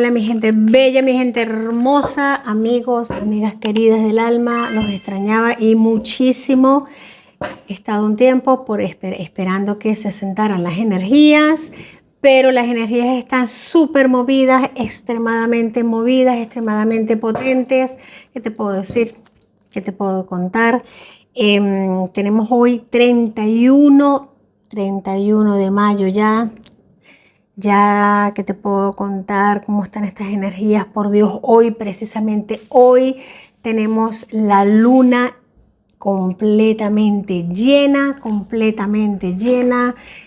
hola mi gente bella, mi gente hermosa, amigos, amigas queridas del alma, los extrañaba y muchísimo. He estado un tiempo esperando que se sentaran las energías, pero las energías están súper movidas, extremadamente potentes. ¿Qué te puedo decir? ¿Qué te puedo contar? Tenemos hoy 31 de mayo ya. Ya que te puedo contar cómo están estas energías, por Dios, hoy, precisamente hoy, tenemos la luna completamente llena,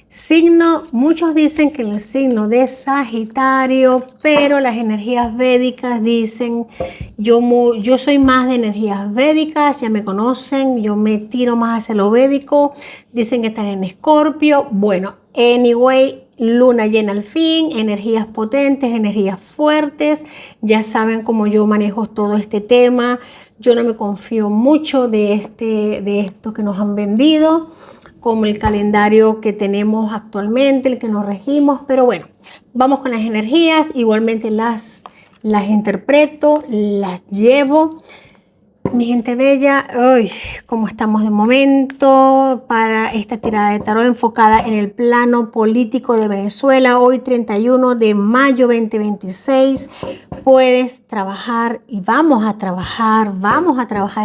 signo, muchos dicen que el signo de Sagitario, pero las energías védicas dicen, yo soy más de energías védicas, ya me conocen, yo me tiro más hacia lo védico, dicen que están en Escorpio, bueno, anyway, luna llena al fin, energías potentes, energías fuertes, ya saben cómo yo manejo todo este tema. Yo no me confío mucho de esto que nos han vendido, como el calendario que tenemos actualmente, el que nos regimos, pero bueno, vamos con las energías, igualmente las interpreto, las llevo. Mi gente bella, uy, cómo estamos de momento para esta tirada de tarot enfocada en el plano político de Venezuela. Hoy 31 de mayo 2026, puedes trabajar y vamos a trabajar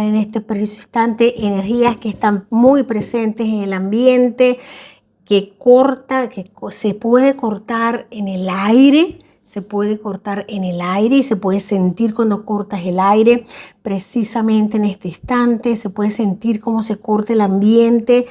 en este preciso instante energías que están muy presentes en el ambiente, que se puede cortar en el aire. Se puede cortar en el aire y se puede sentir cuando cortas el aire, precisamente en este instante. Se puede sentir cómo se corta el ambiente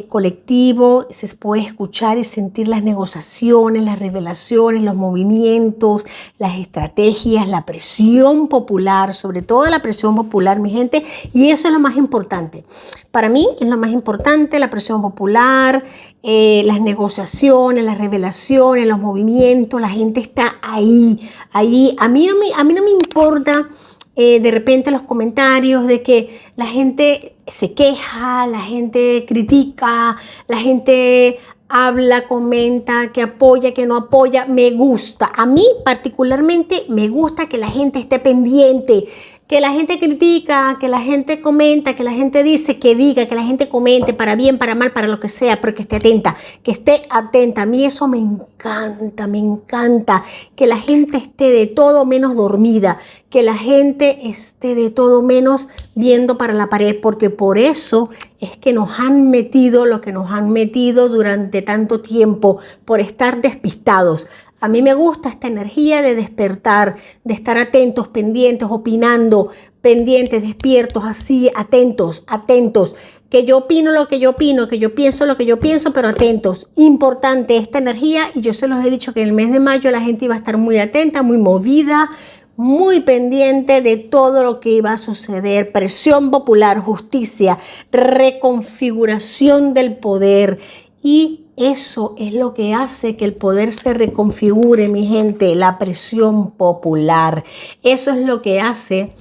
colectivo, se puede escuchar y sentir las negociaciones, las revelaciones, los movimientos, las estrategias, la presión popular, sobre todo la presión popular, mi gente, y eso es lo más importante. Para mí es lo más importante, la presión popular, las negociaciones, las revelaciones, los movimientos, la gente está ahí. A mí no me importa de repente los comentarios de que la gente se queja, la gente critica, la gente habla, comenta, que apoya, que no apoya. Me gusta, a mí particularmente me gusta que la gente esté pendiente, que la gente critica, que la gente comenta, que la gente dice, que diga, que la gente comente para bien, para mal, para lo que sea, pero que esté atenta, que esté atenta. A mí eso me encanta, que la gente esté de todo menos dormida, que la gente esté de todo menos viendo para la pared, porque por eso es que nos han metido lo que nos han metido durante tanto tiempo, por estar despistados. A mí me gusta esta energía de despertar, de estar atentos, pendientes, opinando, pendientes, despiertos, así, atentos. Que yo opino lo que yo opino, que yo pienso lo que yo pienso, pero atentos. Importante esta energía, y yo se los he dicho que en el mes de mayo la gente iba a estar muy atenta, muy movida, muy pendiente de todo lo que iba a suceder. Presión popular, justicia, reconfiguración del poder, y eso es lo que hace que el poder se reconfigure, mi gente, la presión popular. Eso es lo que hace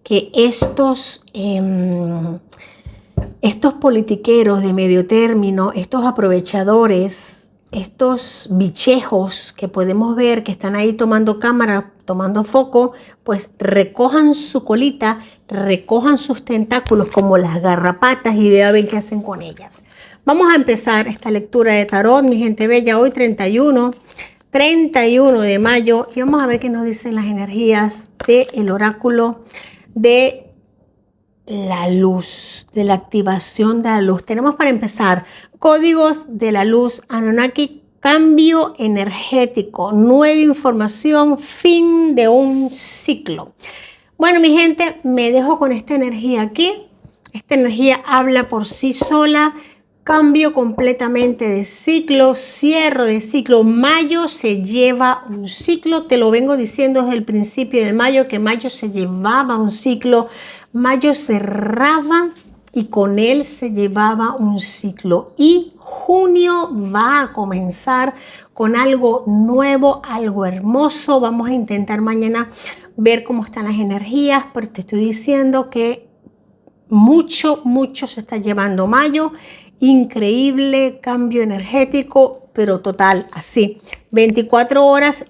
que estos politiqueros de medio término, estos aprovechadores, estos bichejos que podemos ver que están ahí tomando cámara, tomando foco, pues recojan su colita, recojan sus tentáculos como las garrapatas y vean qué hacen con ellas. Vamos a empezar esta lectura de tarot, mi gente bella, hoy 31 de mayo, y vamos a ver qué nos dicen las energías del oráculo de la luz, de la activación de la luz. Tenemos para empezar códigos de la luz Anunnaki, cambio energético, nueva información, fin de un ciclo. Bueno, mi gente, me dejo con esta energía aquí. Esta energía habla por sí sola. Cambio completamente de ciclo, cierre de ciclo. Mayo se lleva un ciclo, te lo vengo diciendo desde el principio de mayo, que mayo se llevaba un ciclo. Mayo cerraba y con él se llevaba un ciclo. Y junio va a comenzar con algo nuevo, algo hermoso. Vamos a intentar mañana ver cómo están las energías, pero te estoy diciendo que mucho se está llevando mayo. Increíble cambio energético, pero total, así, 24 horas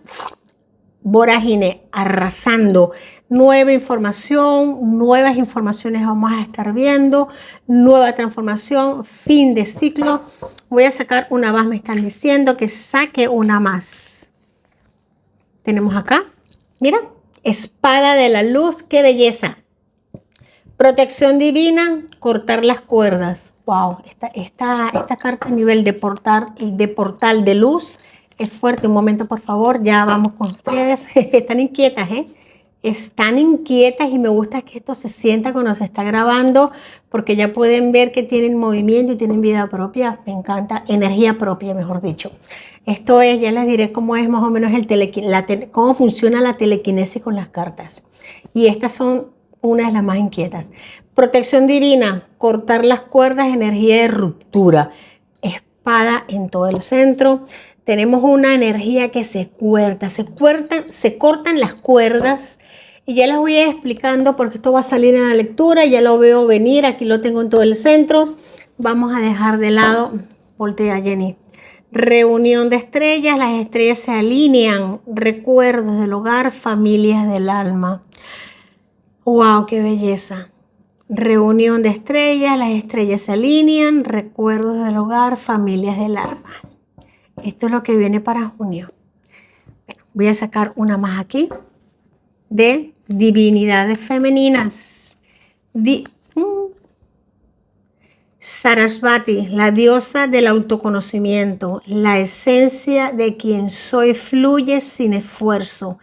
vorágine, arrasando. Nueva información, nuevas informaciones vamos a estar viendo, nueva transformación, fin de ciclo. Voy a sacar una más, me están diciendo que saque una más. Tenemos acá, mira, espada de la luz, qué belleza. Protección divina, cortar las cuerdas. Wow, esta carta a nivel de portal de luz es fuerte. Un momento, por favor, ya vamos con ustedes. Están inquietas, ¿eh? Están inquietas y me gusta que esto se sienta cuando se está grabando porque ya pueden ver que tienen movimiento y tienen vida propia. Me encanta, energía propia, mejor dicho. Esto es, ya les diré cómo es más o menos cómo funciona la telequinesis con las cartas. Y estas son una de las más inquietas. Protección divina, cortar las cuerdas, energía de ruptura. Espada en todo el centro. Tenemos una energía que se cortan las cuerdas. Y ya las voy a ir explicando porque esto va a salir en la lectura. Ya lo veo venir, aquí lo tengo en todo el centro. Vamos a dejar de lado, voltea Jenny. Reunión de estrellas, las estrellas se alinean. Recuerdos del hogar, familias del alma. ¡Wow! ¡Qué belleza! Reunión de estrellas, las estrellas se alinean, recuerdos del hogar, familias del alma. Esto es lo que viene para junio. Bueno, voy a sacar una más aquí de divinidades femeninas. Sarasvati, la diosa del autoconocimiento, la esencia de quien soy fluye sin esfuerzo,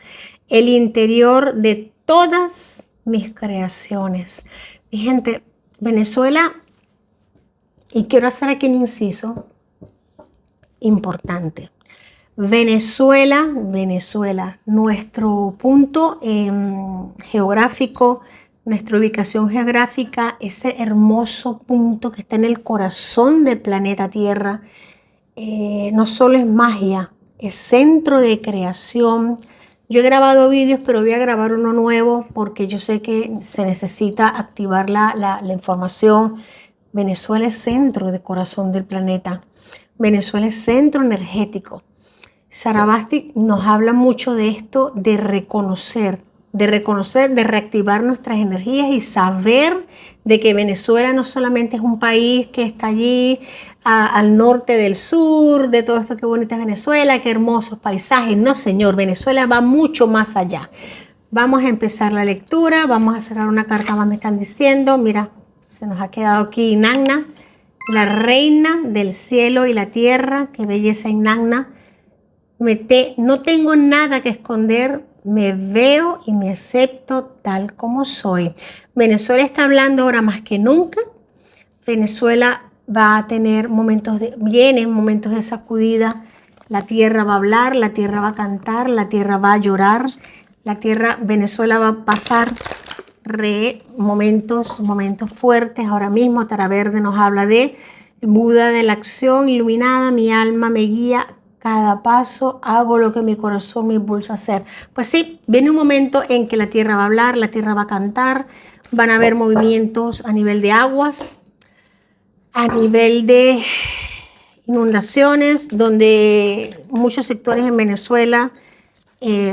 el interior de todas mis creaciones. Mi gente, Venezuela, y quiero hacer aquí un inciso importante. Venezuela, nuestro punto geográfico, nuestra ubicación geográfica, ese hermoso punto que está en el corazón del planeta Tierra, no solo es magia, es centro de creación. Yo he grabado vídeos, pero voy a grabar uno nuevo porque yo sé que se necesita activar la información. Venezuela es centro de corazón del planeta. Venezuela es centro energético. Sarasvati nos habla mucho de esto, de reconocer, de reactivar nuestras energías y saber de que Venezuela no solamente es un país que está allí al norte del sur, de todo esto, qué bonita es Venezuela, qué hermosos paisajes. No, señor, Venezuela va mucho más allá. Vamos a empezar la lectura, vamos a cerrar una carta más, me están diciendo. Mira, se nos ha quedado aquí Inanna, la reina del cielo y la tierra, qué belleza Inanna. No tengo nada que esconder, me veo y me acepto tal como soy. Venezuela está hablando ahora más que nunca. Venezuela va a tener momentos de sacudida. La tierra va a hablar, la tierra va a cantar, la tierra va a llorar. Venezuela va a pasar momentos fuertes. Ahora mismo Tara Verde nos habla de Buda de la acción iluminada, mi alma me guía. Cada paso hago lo que mi corazón me impulsa a hacer. Pues sí, viene un momento en que la tierra va a hablar, la tierra va a cantar, van a haber movimientos a nivel de aguas, a nivel de inundaciones, donde muchos sectores en Venezuela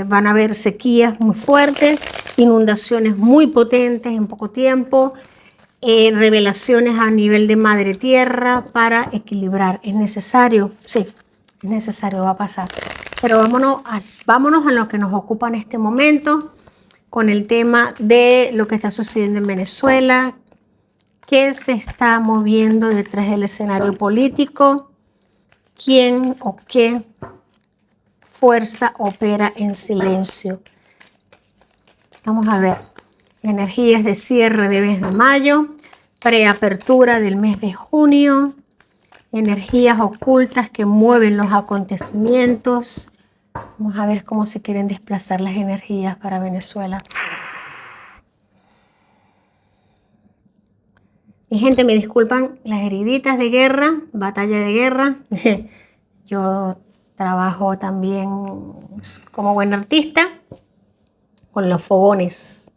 van a haber sequías muy fuertes, inundaciones muy potentes en poco tiempo, revelaciones a nivel de madre tierra para equilibrar. ¿Es necesario? Sí. Es necesario, va a pasar. Pero vámonos a lo que nos ocupa en este momento, con el tema de lo que está sucediendo en Venezuela, qué se está moviendo detrás del escenario político, quién o qué fuerza opera en silencio. Vamos a ver, energías de cierre de mes de mayo, preapertura del mes de junio, energías ocultas que mueven los acontecimientos. Vamos a ver cómo se quieren desplazar las energías para Venezuela. Mi gente, me disculpan las heriditas de guerra, batalla de guerra. Yo trabajo también como buen artista con los fogones.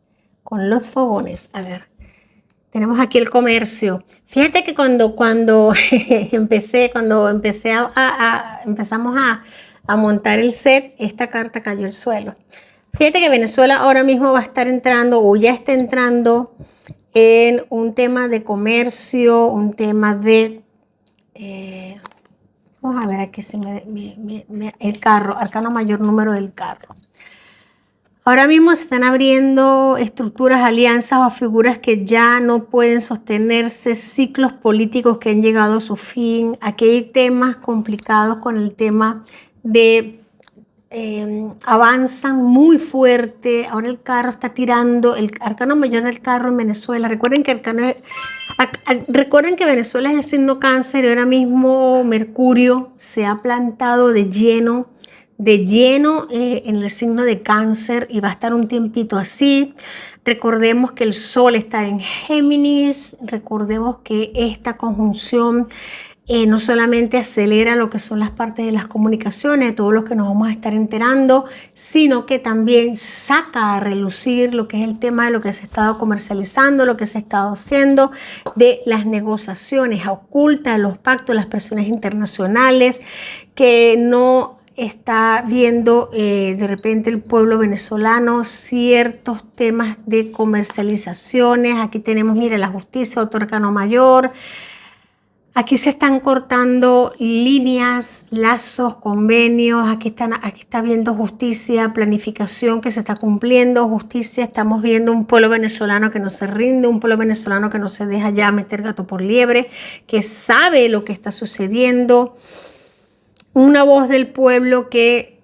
A ver. Tenemos aquí el comercio. Fíjate que cuando empezamos a montar el set, esta carta cayó al suelo. Fíjate que Venezuela ahora mismo va a estar entrando o ya está entrando en un tema de comercio, un tema de... vamos a ver aquí si el carro, arcano mayor número del carro. Ahora mismo se están abriendo estructuras, alianzas o figuras que ya no pueden sostenerse, ciclos políticos que han llegado a su fin. Aquí hay temas complicados con el tema de avanzan muy fuerte. Ahora el carro está tirando, el arcano mayor del carro en Venezuela. Recuerden que Venezuela es el signo Cáncer y ahora mismo Mercurio se ha plantado de lleno en el signo de Cáncer y va a estar un tiempito así. Recordemos que el Sol está en Géminis, recordemos que esta conjunción no solamente acelera lo que son las partes de las comunicaciones, de todo lo que nos vamos a estar enterando, sino que también saca a relucir lo que es el tema de lo que se ha estado comercializando, lo que se ha estado haciendo, de las negociaciones ocultas, los pactos, las presiones internacionales, que no está viendo de repente el pueblo venezolano ciertos temas de comercializaciones. Aquí tenemos, mire, la justicia, otro arcano mayor. Aquí se están cortando líneas, lazos, convenios. Aquí está viendo justicia, planificación que se está cumpliendo, justicia. Estamos viendo un pueblo venezolano que no se rinde, un pueblo venezolano que no se deja ya meter gato por liebre, que sabe lo que está sucediendo. Una voz del pueblo que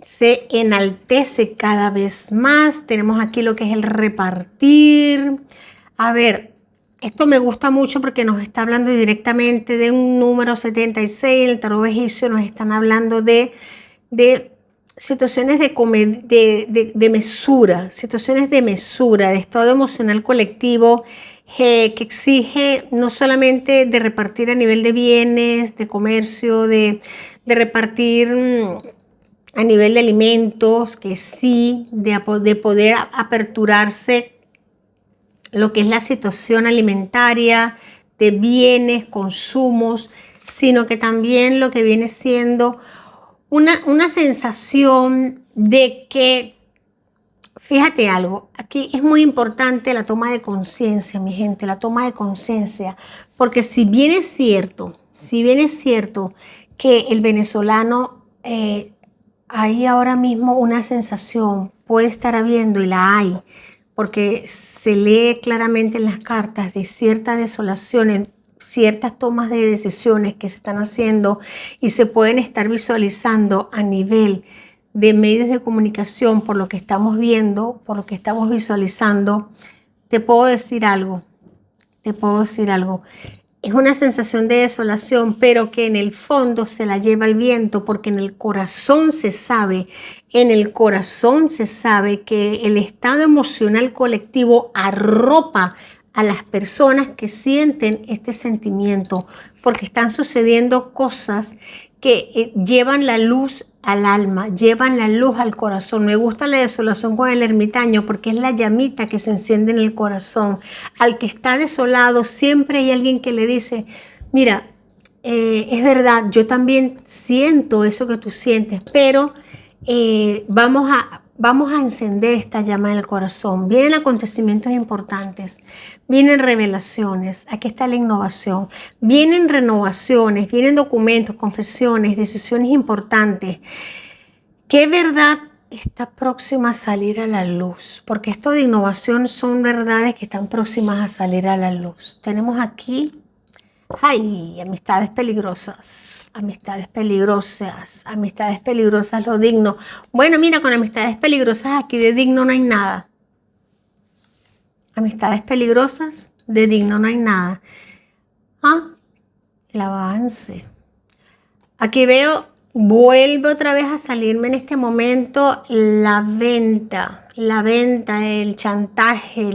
se enaltece cada vez más. Tenemos aquí lo que es el repartir. A ver, esto me gusta mucho porque nos está hablando directamente de un número 76. En el tarot egipcio nos están hablando de situaciones de mesura, situaciones de mesura, de estado emocional colectivo, que exige no solamente de repartir a nivel de bienes, de comercio, de repartir a nivel de alimentos, que sí, de poder aperturarse lo que es la situación alimentaria, de bienes, consumos, sino que también lo que viene siendo una sensación de que, fíjate algo, aquí es muy importante la toma de conciencia, mi gente, la toma de conciencia, porque si bien es cierto que el venezolano hay ahora mismo una sensación, puede estar habiendo y la hay, porque se lee claramente en las cartas de cierta desolación, en ciertas tomas de decisiones que se están haciendo y se pueden estar visualizando a nivel de medios de comunicación por lo que estamos viendo, por lo que estamos visualizando. Te puedo decir algo. Es una sensación de desolación, pero que en el fondo se la lleva el viento, porque en el corazón se sabe que el estado emocional colectivo arropa a las personas que sienten este sentimiento, porque están sucediendo cosas que llevan la luz al alma, llevan la luz al corazón. Me gusta la desolación con el ermitaño porque es la llamita que se enciende en el corazón. Al que está desolado siempre hay alguien que le dice, mira, es verdad, yo también siento eso que tú sientes, pero vamos a encender esta llama en el corazón. Vienen acontecimientos importantes, vienen revelaciones, aquí está la innovación, vienen renovaciones, vienen documentos, confesiones, decisiones importantes. ¿Qué verdad está próxima a salir a la luz? Porque esto de innovación son verdades que están próximas a salir a la luz. Tenemos aquí, ay, amistades peligrosas, lo digno. Bueno, mira, con amistades peligrosas aquí de digno no hay nada. Amistades peligrosas, de digno no hay nada. El avance. Aquí veo, vuelve otra vez a salirme en este momento la venta, el chantaje,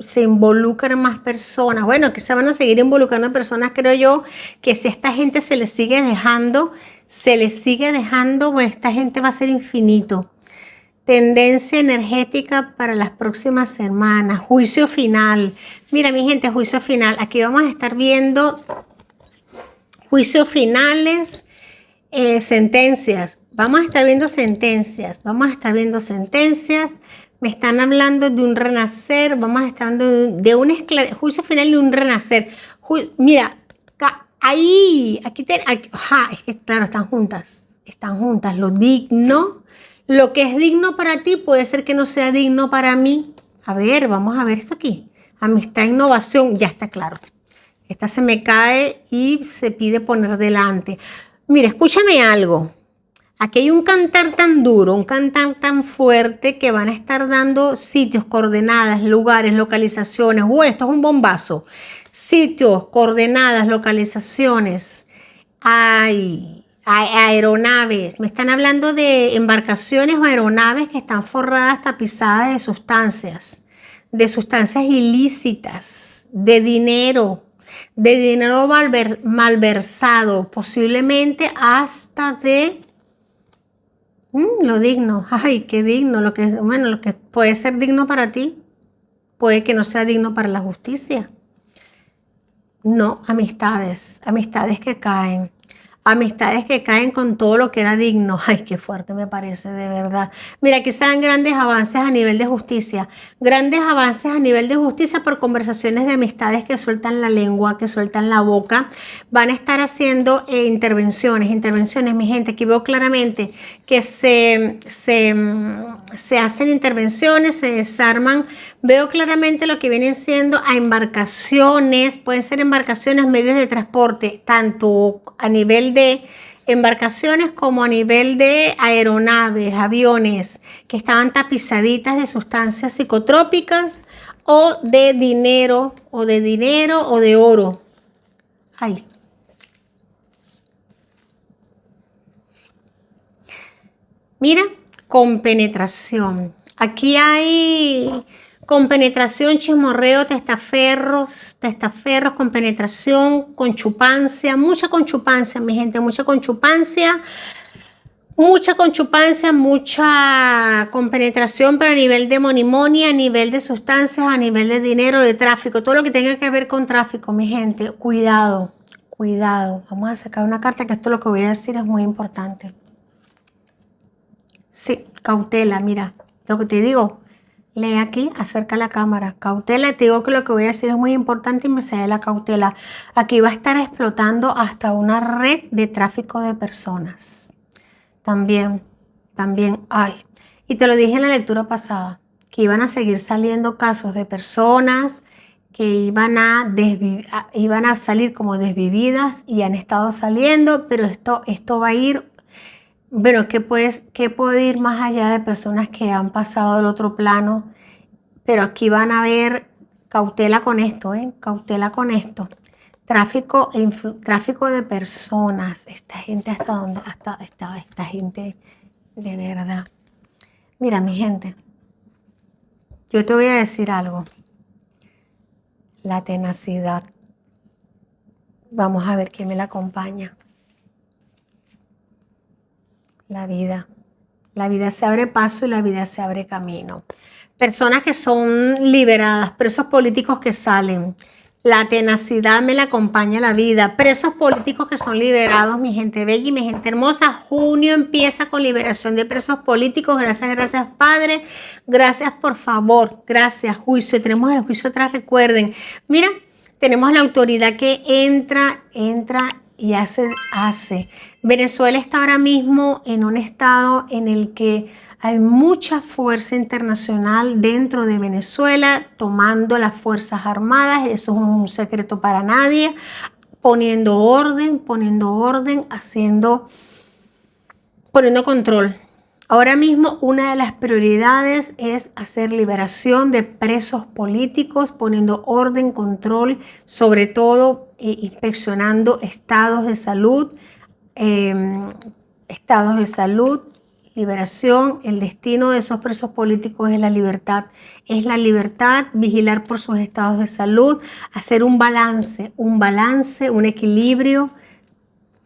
se involucran más personas. Bueno, que se van a seguir involucrando personas, creo yo, que si a esta gente se les sigue dejando, pues esta gente va a ser infinito. Tendencia energética para las próximas semanas, juicio final. Mira, mi gente, juicio final. Aquí vamos a estar viendo juicios finales. Sentencias. Vamos a estar viendo sentencias. Vamos a estar viendo sentencias. Me están hablando de un renacer. Vamos a estar hablando de un juicio final y un renacer. Mira, ahí, aquí, es que claro, están juntas. Están juntas. Lo digno, lo que es digno para ti puede ser que no sea digno para mí. A ver, vamos a ver esto aquí. Amistad, innovación, ya está claro. Esta se me cae y se pide poner delante. Mira, escúchame algo. Aquí hay un cantar tan duro, un cantar tan fuerte que van a estar dando sitios, coordenadas, lugares, localizaciones. Esto es un bombazo. Sitios, coordenadas, localizaciones. Hay aeronaves. Me están hablando de embarcaciones o aeronaves que están forradas, tapizadas de sustancias ilícitas, de dinero malversado, posiblemente hasta de lo digno. Ay, qué digno, lo que puede ser digno para ti, puede que no sea digno para la justicia. No, amistades que caen con todo lo que era digno. Ay, qué fuerte me parece, de verdad. Mira, aquí se dan grandes avances a nivel de justicia. Grandes avances a nivel de justicia por conversaciones de amistades que sueltan la lengua, que sueltan la boca. Van a estar haciendo intervenciones, mi gente. Aquí veo claramente que se hacen intervenciones, se desarman. Veo claramente lo que vienen siendo a embarcaciones. Pueden ser embarcaciones, medios de transporte, tanto a nivel de embarcaciones como a nivel de aeronaves, aviones que estaban tapizaditas de sustancias psicotrópicas o de dinero o de oro. Ay. Mira, compenetración. Aquí hay compenetración, chismorreo, testaferros, compenetración, conchupancia, mucha conchupancia, mi gente, mucha compenetración, pero a nivel de monimonia, a nivel de sustancias, a nivel de dinero, de tráfico, todo lo que tenga que ver con tráfico, mi gente, cuidado. Vamos a sacar una carta que esto lo que voy a decir es muy importante. Sí, cautela, mira, lo que te digo. Lee aquí, acerca la cámara. Cautela, te digo que lo que voy a decir es muy importante y me sale la cautela. Aquí va a estar explotando hasta una red de tráfico de personas. También, ay. Y te lo dije en la lectura pasada, que iban a seguir saliendo casos de personas que iban a salir como desvividas y han estado saliendo, pero esto va a ir. Bueno, ¿qué puede ir más allá de personas que han pasado al otro plano? Pero aquí van a ver, cautela con esto, cautela con esto. Tráfico de personas. Esta gente hasta dónde, esta gente de verdad. Mira, mi gente, yo te voy a decir algo. La tenacidad. Vamos a ver quién me la acompaña. La vida se abre paso y la vida se abre camino. Personas que son liberadas, presos políticos que salen. La tenacidad me la acompaña la vida. Presos políticos que son liberados, mi gente bella y mi gente hermosa. Junio empieza con liberación de presos políticos. Gracias, Padre. Gracias, por favor. Gracias, juicio. Tenemos el juicio atrás, recuerden. Mira, tenemos la autoridad que entra y hace. Venezuela está ahora mismo en un estado en el que hay mucha fuerza internacional dentro de Venezuela, tomando las Fuerzas Armadas, eso es un secreto para nadie, poniendo orden, poniendo control. Ahora mismo una de las prioridades es hacer liberación de presos políticos, poniendo orden, control, sobre todo inspeccionando estados de salud, liberación. El destino de esos presos políticos es la libertad. Vigilar por sus estados de salud, hacer un balance, un equilibrio.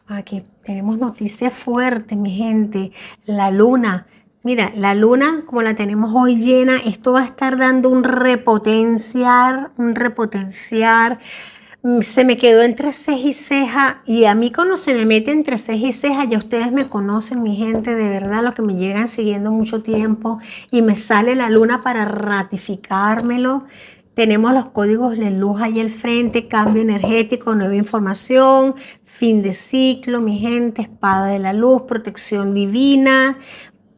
Aquí tenemos noticias fuertes, mi gente. La luna. Mira, la luna, como la tenemos hoy llena, esto va a estar dando un repotenciar. Se me quedó entre ceja y ceja, y a mí cuando se me mete entre ceja y ceja, ya ustedes me conocen, mi gente, de verdad, los que me llegan siguiendo mucho tiempo, y me sale la luna para ratificármelo. Tenemos los códigos de luz ahí al frente: cambio energético, nueva información, fin de ciclo, mi gente, espada de la luz, protección divina,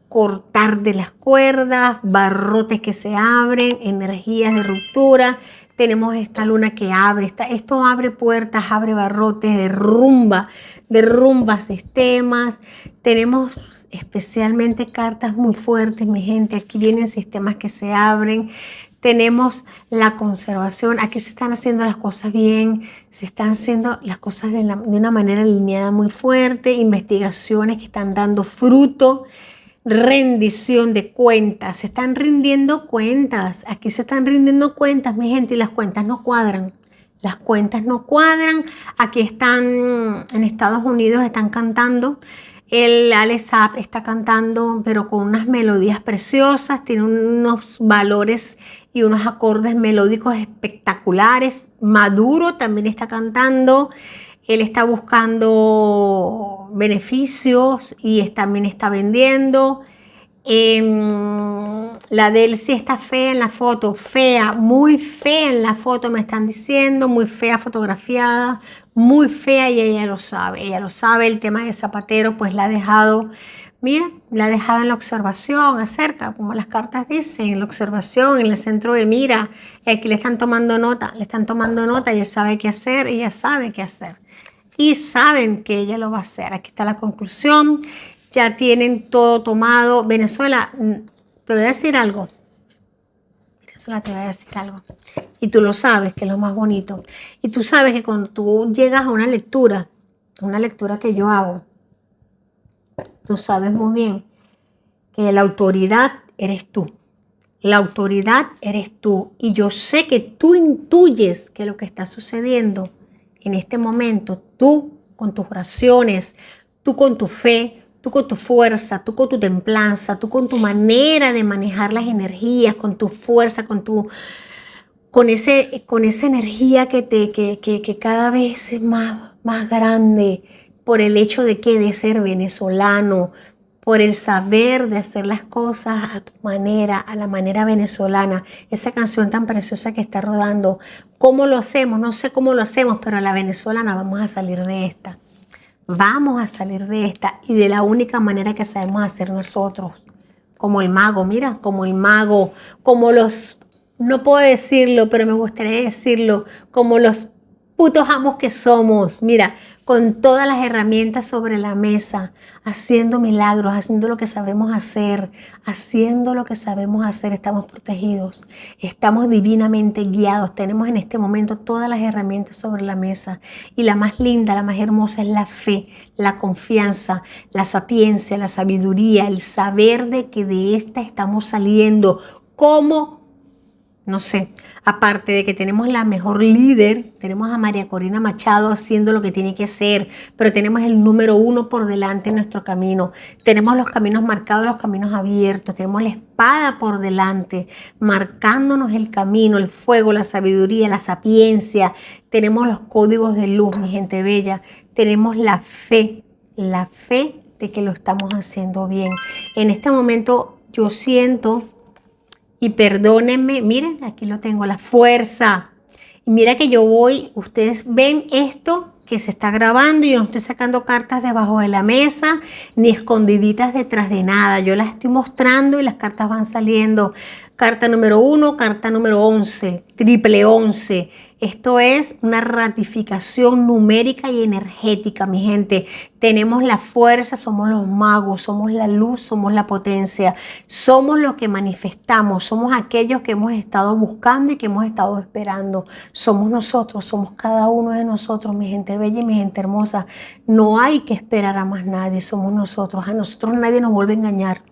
cortar de las cuerdas, barrotes que se abren, energías de ruptura. Tenemos esta luna que abre, esto abre puertas, abre barrotes, derrumba sistemas. Tenemos especialmente cartas muy fuertes, mi gente. Aquí vienen sistemas que se abren. Tenemos la conservación, aquí se están haciendo las cosas bien, se están haciendo las cosas de una manera alineada muy fuerte, investigaciones que están dando fruto. Rendición de cuentas, se están rindiendo cuentas, aquí se están rindiendo cuentas, mi gente, y las cuentas no cuadran. Las cuentas no cuadran. Aquí están en Estados Unidos, están cantando. El Alex Zapp está cantando, pero con unas melodías preciosas, tiene unos valores y unos acordes melódicos espectaculares. Maduro también está cantando. Él está buscando beneficios y también está vendiendo. La de él sí está fea en la foto, fea, muy fea en la foto, me están diciendo, muy fea fotografiada, muy fea, y ella lo sabe. El tema de Zapatero pues la ha dejado, mira, la ha dejado en la observación, acerca, como las cartas dicen, en la observación, en el centro de mira. Aquí le están tomando nota, ella sabe qué hacer, ella sabe qué hacer. Y saben que ella lo va a hacer. Aquí está la conclusión. Ya tienen todo tomado. Venezuela, te voy a decir algo. Venezuela, te voy a decir algo. Y tú lo sabes, que es lo más bonito. Y tú sabes que cuando tú llegas a una lectura que yo hago, tú sabes muy bien que la autoridad eres tú. La autoridad eres tú. Y yo sé que tú intuyes que lo que está sucediendo en este momento, tú con tus oraciones, tú con tu fe, tú con tu fuerza, tú con tu templanza, tú con tu manera de manejar las energías, con tu fuerza, con esa energía que cada vez es más grande, por el hecho de ser venezolano, por el saber de hacer las cosas a tu manera, a la manera venezolana. Esa canción tan preciosa que está rodando. ¿Cómo lo hacemos? No sé cómo lo hacemos, pero a la venezolana vamos a salir de esta. Vamos a salir de esta, y de la única manera que sabemos hacer nosotros. Como el mago, mira, como el mago, como los, no puedo decirlo, pero me gustaría decirlo, como los putos amos que somos, mira, con todas las herramientas sobre la mesa, haciendo milagros, haciendo lo que sabemos hacer, estamos protegidos, estamos divinamente guiados, tenemos en este momento todas las herramientas sobre la mesa, y la más linda, la más hermosa es la fe, la confianza, la sapiencia, la sabiduría, el saber de que de esta estamos saliendo. ¿Cómo? No sé, aparte de que tenemos la mejor líder, tenemos a María Corina Machado haciendo lo que tiene que hacer, pero tenemos el número 1 por delante en nuestro camino. Tenemos los caminos marcados, los caminos abiertos, tenemos la espada por delante, marcándonos el camino, el fuego, la sabiduría, la sapiencia. Tenemos los códigos de luz, mi gente bella. Tenemos la fe de que lo estamos haciendo bien. En este momento yo siento... Y perdónenme, miren, aquí lo tengo, la fuerza. Y mira que yo voy, ustedes ven esto que se está grabando, y yo no estoy sacando cartas debajo de la mesa, ni escondiditas detrás de nada. Yo las estoy mostrando y las cartas van saliendo. Carta número 1, carta número 11, triple 11. Esto es una ratificación numérica y energética, mi gente. Tenemos la fuerza, somos los magos, somos la luz, somos la potencia. Somos lo que manifestamos, somos aquellos que hemos estado buscando y que hemos estado esperando. Somos nosotros, somos cada uno de nosotros, mi gente bella y mi gente hermosa. No hay que esperar a más nadie, somos nosotros. A nosotros nadie nos vuelve a engañar.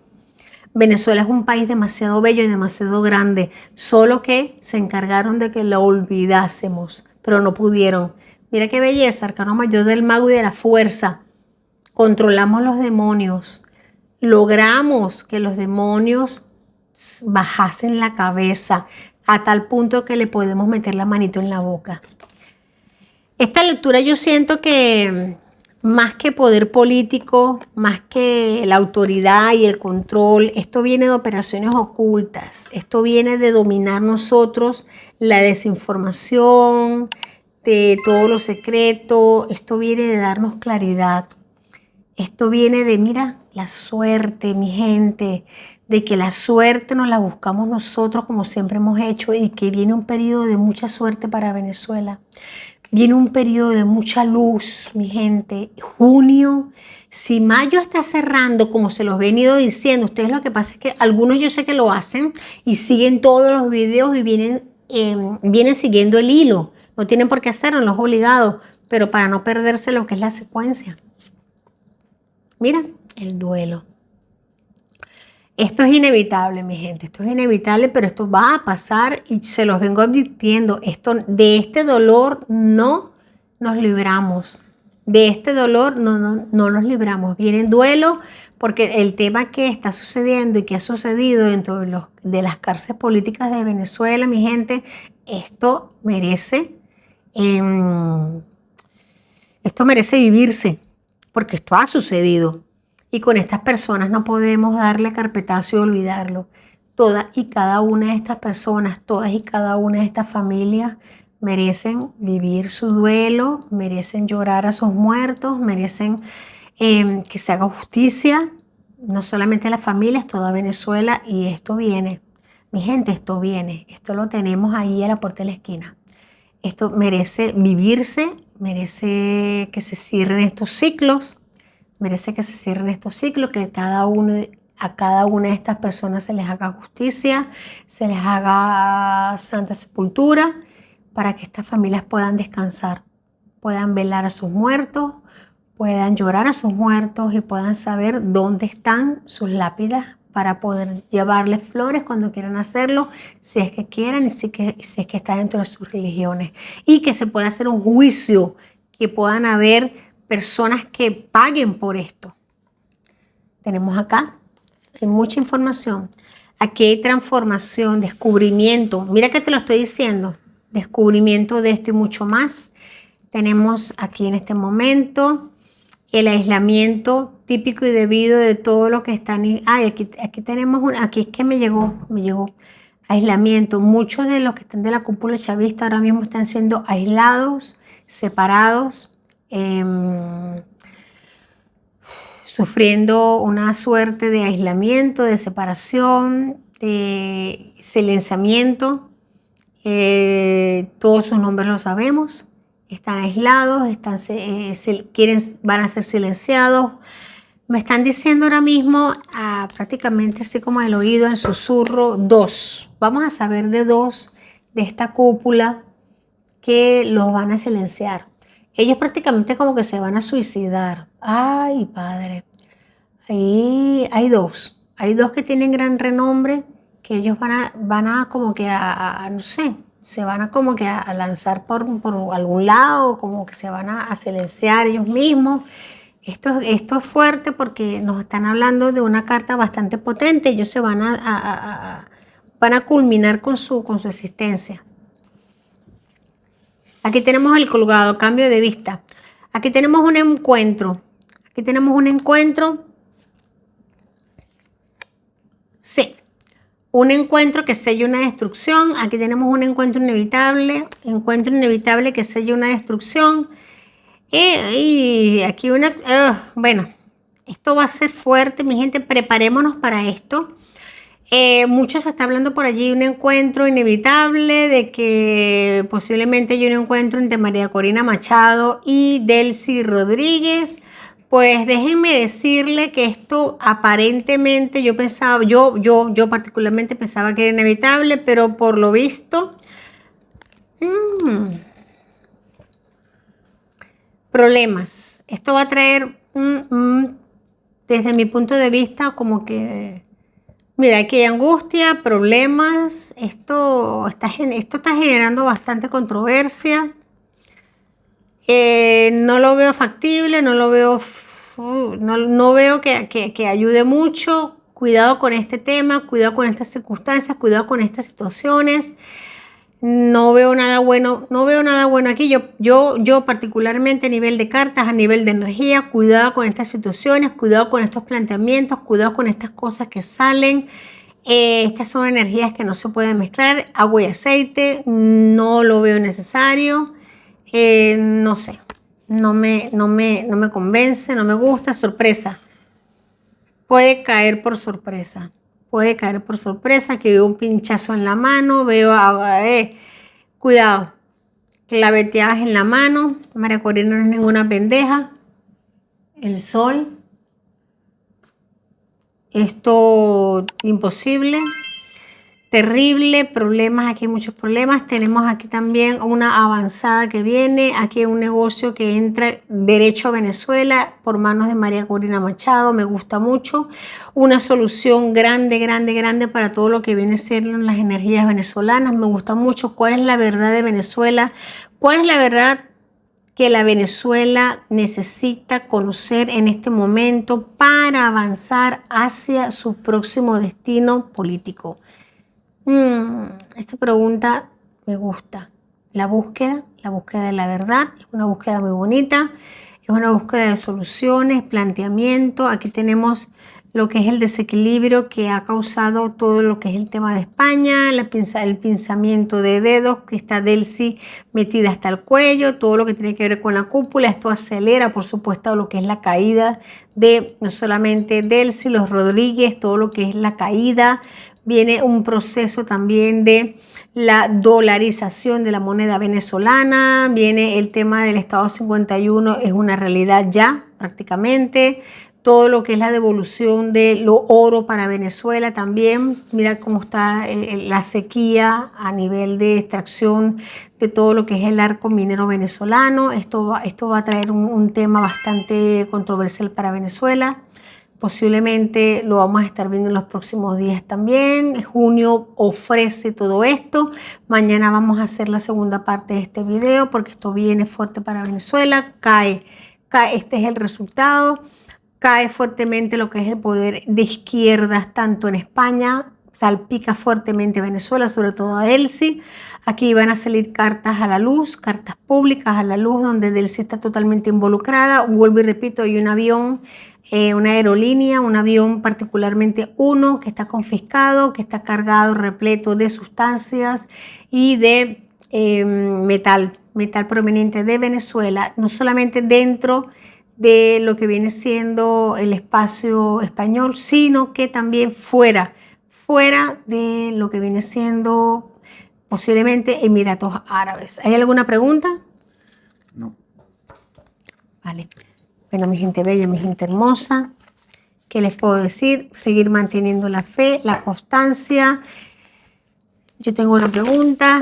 Venezuela es un país demasiado bello y demasiado grande, solo que se encargaron de que lo olvidásemos, pero no pudieron. Mira qué belleza, arcano mayor del mago y de la fuerza. Controlamos los demonios, logramos que los demonios bajasen la cabeza a tal punto que le podemos meter la manito en la boca. Esta lectura yo siento que más que poder político, más que la autoridad y el control, esto viene de operaciones ocultas, esto viene de dominar nosotros la desinformación, de todo lo secreto, esto viene de darnos claridad. Esto viene de, mira, la suerte, mi gente, de que la suerte nos la buscamos nosotros como siempre hemos hecho y que viene un periodo de mucha suerte para Venezuela. Viene un periodo de mucha luz, mi gente. Junio, si mayo está cerrando, como se los he venido diciendo, ustedes lo que pasa es que algunos yo sé que lo hacen y siguen todos los videos y vienen siguiendo el hilo. No tienen por qué hacerlo, no es obligado, pero para no perderse lo que es la secuencia. Mira, el duelo. Esto es inevitable, mi gente, esto es inevitable, pero esto va a pasar y se los vengo advirtiendo. De este dolor no nos libramos. De este dolor no nos libramos. Viene el duelo porque el tema que está sucediendo y que ha sucedido dentro de las cárceles políticas de Venezuela, mi gente, esto merece vivirse, porque esto ha sucedido. Y con estas personas no podemos darle carpetazo y olvidarlo. Todas y cada una de estas personas, todas y cada una de estas familias merecen vivir su duelo, merecen llorar a sus muertos, merecen que se haga justicia, no solamente a las familias, toda Venezuela, y esto viene. Mi gente, esto viene, esto lo tenemos ahí a la puerta de la esquina. Esto merece vivirse, merece que se cierren estos ciclos, que a cada una de estas personas se les haga justicia, se les haga santa sepultura, para que estas familias puedan descansar, puedan velar a sus muertos, puedan llorar a sus muertos y puedan saber dónde están sus lápidas para poder llevarles flores cuando quieran hacerlo, si es que quieran y si es que está dentro de sus religiones. Y que se pueda hacer un juicio, que puedan haber personas que paguen por esto. Tenemos acá, hay mucha información. Aquí hay transformación, descubrimiento. Mira que te lo estoy diciendo. Descubrimiento de esto y mucho más. Tenemos aquí en este momento el aislamiento típico y debido de todo lo que están. Aquí tenemos aquí es que me llegó aislamiento. Muchos de los que están de la cúpula chavista ahora mismo están siendo aislados, separados, sufriendo una suerte de aislamiento, de separación, de silenciamiento. Todos sus nombres los sabemos. Están aislados, van a ser silenciados. Me están diciendo ahora mismo, prácticamente así como el oído, en susurro, 2. Vamos a saber de 2 de esta cúpula que los van a silenciar. Ellos prácticamente como que se van a suicidar. Ay, padre. Ahí hay 2. Hay 2 que tienen gran renombre, que ellos van a como que no sé, se van a como que a lanzar por algún lado, como que se van a silenciar ellos mismos. Esto es fuerte porque nos están hablando de una carta bastante potente. Ellos se van a culminar con su existencia. Aquí tenemos el colgado, cambio de vista. Aquí tenemos un encuentro. Sí, un encuentro que sella una destrucción. Aquí tenemos un encuentro inevitable que sella una destrucción. Y aquí bueno, esto va a ser fuerte, mi gente, preparémonos para esto. Mucho se está hablando por allí un encuentro inevitable, de que posiblemente hay un encuentro entre María Corina Machado y Delcy Rodríguez. Pues déjenme decirle que esto aparentemente yo particularmente pensaba que era inevitable, pero por lo visto problemas. Esto va a traer desde mi punto de vista como que, mira, aquí hay angustia, problemas. Esto está generando bastante controversia. No lo veo factible, no veo que ayude mucho. Cuidado con este tema, cuidado con estas circunstancias, cuidado con estas situaciones. No veo nada bueno, no veo nada bueno aquí. Yo particularmente a nivel de cartas, a nivel de energía, cuidado con estas situaciones, cuidado con estos planteamientos, cuidado con estas cosas que salen. Estas son energías que no se pueden mezclar. Agua y aceite, no lo veo necesario. No sé, no me convence, no me gusta. Sorpresa. Puede caer por sorpresa. Puede caer por sorpresa, que veo un pinchazo en la mano, cuidado, claveteadas en la mano. María Corina no es ninguna pendeja. El sol. Esto imposible. Terrible, problemas, aquí hay muchos problemas. Tenemos aquí también una avanzada que viene, aquí hay un negocio que entra derecho a Venezuela por manos de María Corina Machado, me gusta mucho. Una solución grande, grande, grande para todo lo que viene siendo las energías venezolanas, me gusta mucho. ¿Cuál es la verdad de Venezuela? ¿Cuál es la verdad que la Venezuela necesita conocer en este momento para avanzar hacia su próximo destino político? Esta pregunta me gusta. La búsqueda de la verdad es una búsqueda muy bonita, es una búsqueda de soluciones, planteamiento. Aquí tenemos lo que es el desequilibrio que ha causado todo lo que es el tema de España, el pinzamiento de dedos, que está Delcy metida hasta el cuello, todo lo que tiene que ver con la cúpula. Esto acelera, por supuesto, lo que es la caída de no solamente Delcy, los Rodríguez, todo lo que es la caída. Viene un proceso también de la dolarización de la moneda venezolana, viene el tema del Estado 51, es una realidad ya prácticamente. Todo lo que es la devolución de lo oro para Venezuela también. Mira cómo está la sequía a nivel de extracción de todo lo que es el arco minero venezolano. Esto va a traer un tema bastante controversial para Venezuela. Posiblemente lo vamos a estar viendo en los próximos días también. Junio ofrece todo esto. Mañana vamos a hacer la segunda parte de este video porque esto viene fuerte para Venezuela. Cae, este es el resultado. Cae fuertemente lo que es el poder de izquierdas, tanto en España, salpica fuertemente Venezuela, sobre todo a Delcy. Aquí van a salir cartas a la luz, cartas públicas a la luz, donde Delcy está totalmente involucrada. Vuelvo y repito, hay un avión, una aerolínea, un avión particularmente uno, que está confiscado, que está cargado, repleto de sustancias y de metal proveniente de Venezuela, no solamente dentro de lo que viene siendo el espacio español, sino que también fuera de lo que viene siendo posiblemente Emiratos Árabes. ¿Hay alguna pregunta? No. Vale. Bueno, mi gente bella, mi gente hermosa, ¿qué les puedo decir? Seguir manteniendo la fe, la constancia. Yo tengo una pregunta,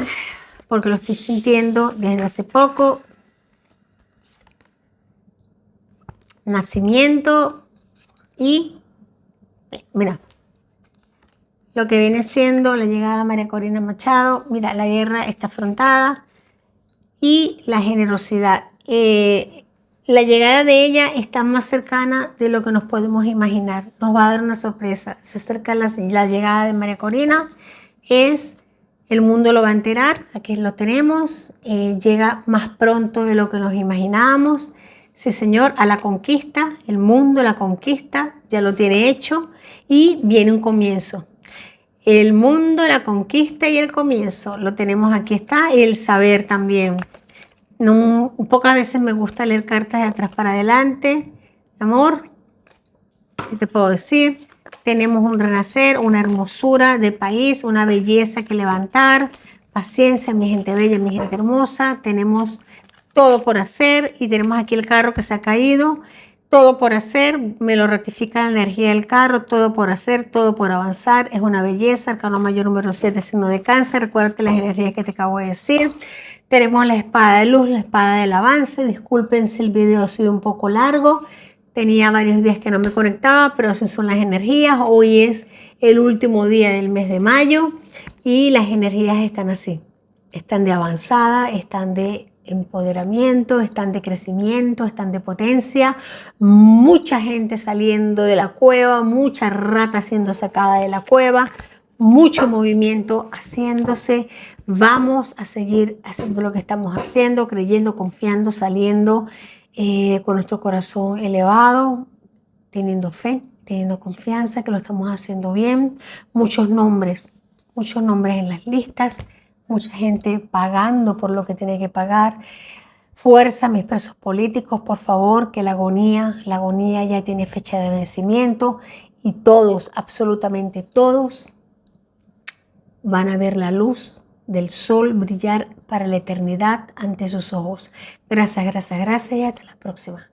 porque lo estoy sintiendo desde hace poco. Nacimiento y, mira, lo que viene siendo la llegada de María Corina Machado. Mira, la guerra está afrontada y la generosidad. La llegada de ella está más cercana de lo que nos podemos imaginar. Nos va a dar una sorpresa. Se acerca la llegada de María Corina. El mundo lo va a enterar. Aquí lo tenemos. Llega más pronto de lo que nos imaginábamos. Sí, señor, a la conquista. El mundo, la conquista, ya lo tiene hecho. Y viene un comienzo. El mundo, la conquista y el comienzo. Lo tenemos aquí, está. Y el saber también. No, pocas veces me gusta leer cartas de atrás para adelante. Amor, ¿qué te puedo decir? Tenemos un renacer, una hermosura de país, una belleza que levantar, paciencia, mi gente bella, mi gente hermosa. Tenemos todo por hacer y tenemos aquí el carro que se ha caído. Todo por hacer, me lo ratifica la energía del carro, todo por hacer, todo por avanzar. Es una belleza. Arcano mayor número 7, signo de Cáncer. Recuérdate las energías que te acabo de decir. Tenemos la espada de luz, la espada del avance. Disculpen si el video ha sido un poco largo. Tenía varios días que no me conectaba, pero esas son las energías. Hoy es el último día del mes de mayo y las energías están así. Están de avanzada, están de empoderamiento, están de crecimiento, están de potencia. Mucha gente saliendo de la cueva, mucha rata siendo sacada de la cueva. mucho movimiento haciéndose. Vamos a seguir haciendo lo que estamos haciendo, creyendo, confiando, saliendo con nuestro corazón elevado, teniendo fe, teniendo confianza que lo estamos haciendo bien. Muchos nombres en las listas, mucha gente pagando por lo que tiene que pagar. Fuerza, mis presos políticos, por favor, que la agonía ya tiene fecha de vencimiento y todos, absolutamente todos, van a ver la luz del sol brillar para la eternidad ante sus ojos. Gracias, gracias, gracias y hasta la próxima.